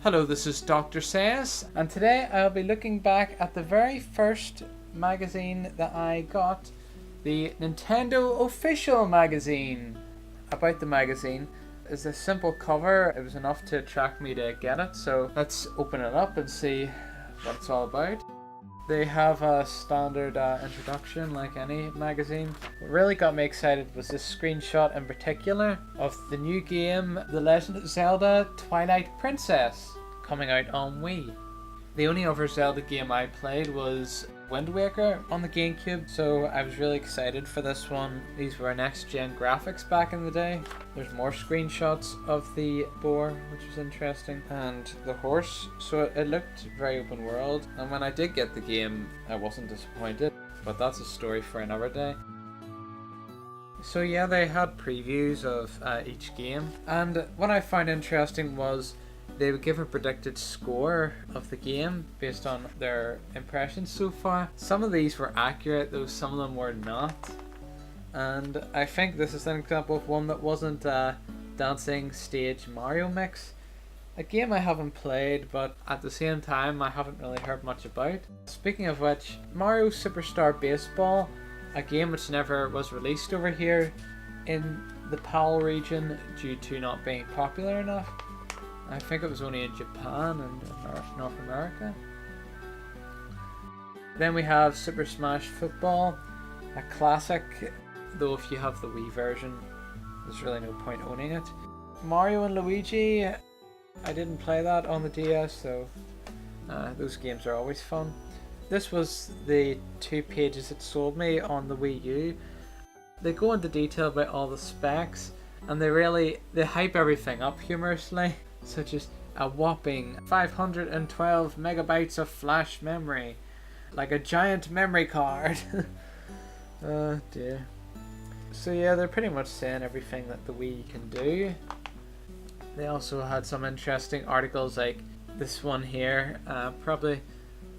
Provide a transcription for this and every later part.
Hello, this is DrSayus, and today I'll be looking back at the very first magazine that I got, the Nintendo Official magazine. About the magazine is a simple cover. It was enough to attract me to get it, so let's open it up and see what it's all about. They have a standard introduction like any magazine. What really got me excited was this screenshot in particular of the new game, The Legend of Zelda Twilight Princess, coming out on Wii. The only other Zelda game I played was Wind Waker on the GameCube, so I was really excited for this one. These were next gen graphics back in the day. There's more screenshots of the boar, which was interesting, and the horse, so it looked very open world. And when I did get the game, I wasn't disappointed, but that's a story for another day. So yeah, they had previews of each game, and what I found interesting was they would give a predicted score of the game based on their impressions so far. Some of these were accurate, though some of them were not. And I think this is an example of one that wasn't a dancing stage Mario mix. A game I haven't played, but at the same time I haven't really heard much about. Speaking of which, Mario Superstar Baseball, a game which never was released over here in the PAL region due to not being popular enough. I think it was only in Japan and North America. Then we have Super Smash Football, a classic, though if you have the Wii version, there's really no point owning it. Mario and Luigi, I didn't play that on the DS, so those games are always fun. This was the 2 pages it sold me on the Wii U. They go into detail about all the specs, and they hype everything up humorously, such as a whopping 512 megabytes of flash memory, like a giant memory card. Oh dear. So yeah, they're pretty much saying everything that the Wii can do. They also had some interesting articles like this one here, probably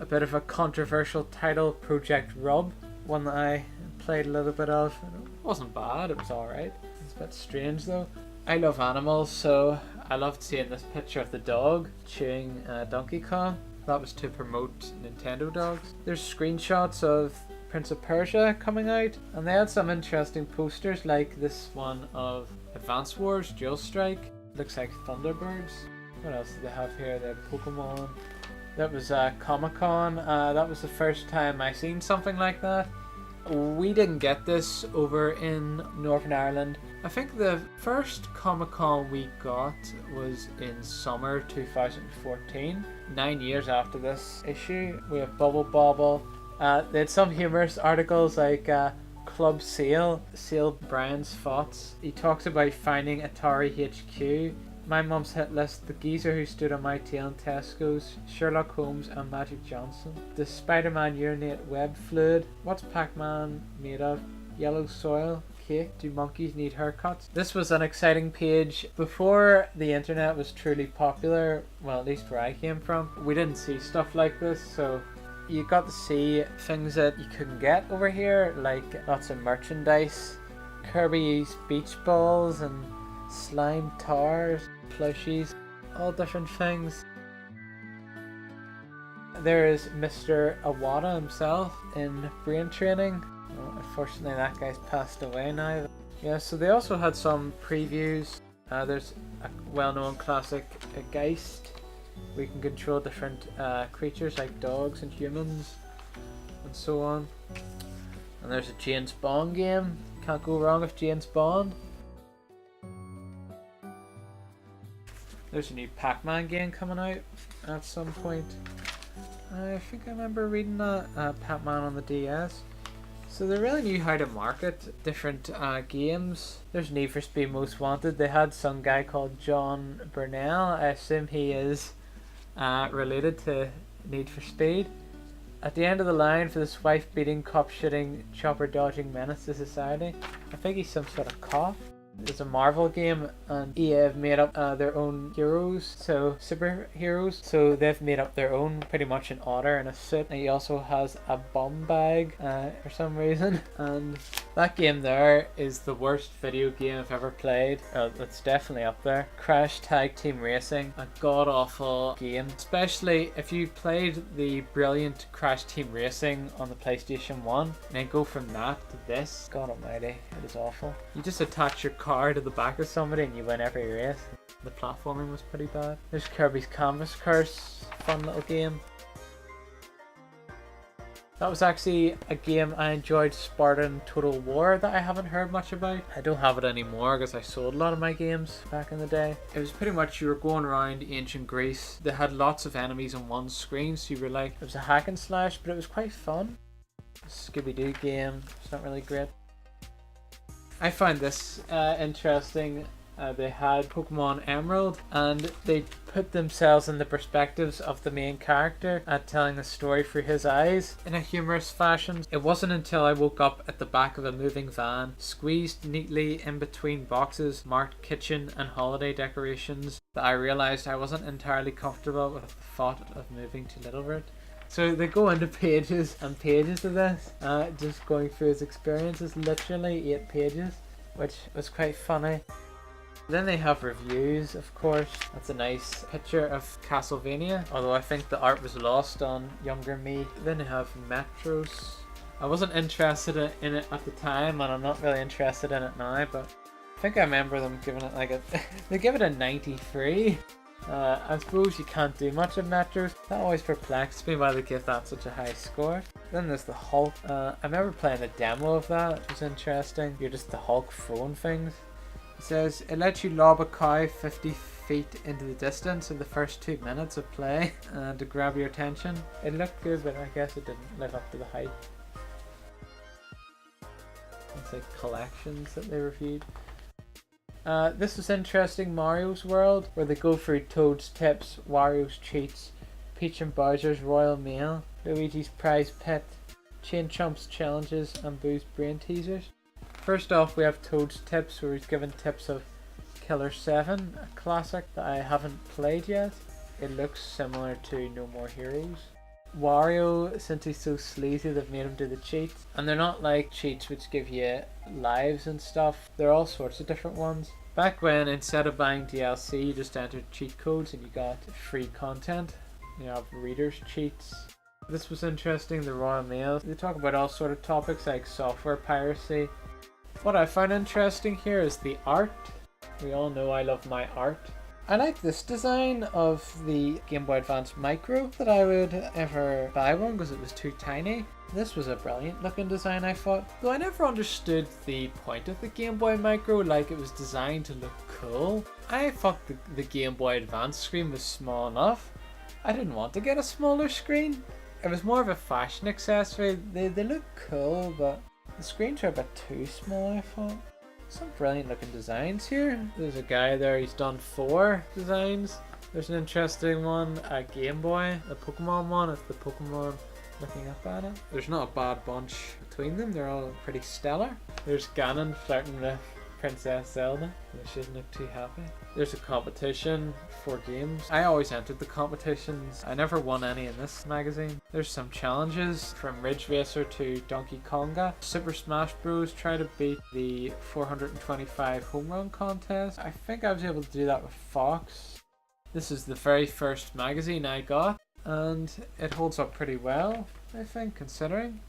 a bit of a controversial title, Project Rub, one that I played a little bit of. It wasn't bad, it was alright. It's a bit strange though. I love animals, so I loved seeing this picture of the dog chewing Donkey Kong. That was to promote Nintendo dogs. There's screenshots of Prince of Persia coming out, and they had some interesting posters like this one of Advance Wars Dual Strike. Looks like Thunderbirds. What else did they have here? They had Pokemon. That was Comic-Con. That was the first time I seen something like that. We didn't get this over in Northern Ireland. I think the first Comic-Con we got was in summer 2014. 9 years after this issue. We have Bubble Bobble. They had some humorous articles like Club Sale Brian's thoughts. He talks about finding Atari HQ. My Mum's Hit List, The Geezer Who Stood on My Tail in Tesco's, Sherlock Holmes and Magic Johnson, The Spider-Man Urinate Web Fluid, What's Pac-Man Made Of, Yellow Soil, Cake, Do Monkeys Need Haircuts? This was an exciting page before the internet was truly popular, well at least where I came from. We didn't see stuff like this, so you got to see things that you couldn't get over here, like lots of merchandise, Kirby's beach balls and slime towers, plushies, all different things. There is Mr. Awada himself in Brain Training. Oh, unfortunately that guy's passed away now. Yeah, so they also had some previews. There's a well-known classic, a Geist. We can control different creatures like dogs and humans and so on. And there's a James Bond game. Can't go wrong with James Bond. There's a new Pac-Man game coming out at some point. I think I remember reading that, Pac-Man on the DS. So they really knew how to market different games. There's Need for Speed Most Wanted. They had some guy called John Burnell. I assume he is related to Need for Speed. At the end of the line for this wife-beating, cop-shooting, chopper-dodging menace to society. I think he's some sort of cop. It's a Marvel game, and EA have made up their own heroes, so superheroes. So they've made up their own pretty much in order in a suit. And he also has a bomb bag for some reason. And that game there is the worst video game I've ever played. It's definitely up there. Crash Tag Team Racing, a god awful game. Especially if you played the brilliant Crash Team Racing on the PlayStation 1, and then go from that to this. God almighty, it is awful. You just attach your car to the back of somebody and you win every race. The platforming was pretty bad. There's Kirby's Canvas Curse, fun little game. That was actually a game I enjoyed, Spartan Total War, that I haven't heard much about. I don't have it anymore because I sold a lot of my games back in the day. It was pretty much you were going around ancient Greece. They had lots of enemies on one screen, so you were like, it was a hack and slash, but it was quite fun. Scooby-Doo game, it's not really great. I find this interesting. They had Pokemon Emerald, and they put themselves in the perspectives of the main character and telling the story through his eyes in a humorous fashion. It wasn't until I woke up at the back of a moving van, squeezed neatly in between boxes marked kitchen and holiday decorations, that I realised I wasn't entirely comfortable with the thought of moving to Little Root. So they go into pages and pages of this, just going through his experiences, literally 8 pages, which was quite funny. Then they have reviews, of course. That's a nice picture of Castlevania, although I think the art was lost on younger me. Then they have Metros. I wasn't interested in it at the time, and I'm not really interested in it now, but I think I remember them giving it like they give it a 93. I suppose you can't do much of Metros. That always perplexed me why they give that such a high score. Then there's the Hulk. I remember playing a demo of that. It was interesting. You're just the Hulk throwing things. It says it lets you lob a cow 50 feet into the distance in the first 2 minutes of play to grab your attention. It looked good, but I guess it didn't live up to the hype. It's like collections that they reviewed. This was interesting, Mario's World, where they go through Toad's tips, Wario's cheats, Peach and Bowser's royal meal, Luigi's prize pit, Chain Chomp's challenges, and Boo's brain teasers. First off, we have Toad's tips, where he's given tips of Killer 7, a classic that I haven't played yet. It looks similar to No More Heroes. Wario, since he's so sleazy, they've made him do the cheats, and they're not like cheats which give you lives and stuff. They're all sorts of different ones. Back when, instead of buying DLC, you just entered cheat codes and you got free content. You have readers cheats. This was interesting, the Royal Mail. They talk about all sort of topics like software piracy. What I find interesting here is the art. We all know I love my art. I like this design of the Game Boy Advance Micro, that I would ever buy one because it was too tiny. This was a brilliant looking design, I thought. Though I never understood the point of the Game Boy Micro, like it was designed to look cool. I thought the Game Boy Advance screen was small enough. I didn't want to get a smaller screen. It was more of a fashion accessory. They look cool, but the screens are a bit too small, I thought. Some brilliant looking designs here. There's a guy there, he's done 4 designs. There's an interesting one, a Game Boy, a Pokemon one, it's the Pokemon looking up at it. There's not a bad bunch between them, they're all pretty stellar. There's Ganon flirting with Princess Zelda, she doesn't look too happy. There's a competition for games. I always entered the competitions. I never won any in this magazine. There's some challenges from Ridge Racer to Donkey Konga. Super Smash Bros. Try to beat the 425 home run contest. I think I was able to do that with Fox. This is the very first magazine I got, and it holds up pretty well, I think, considering.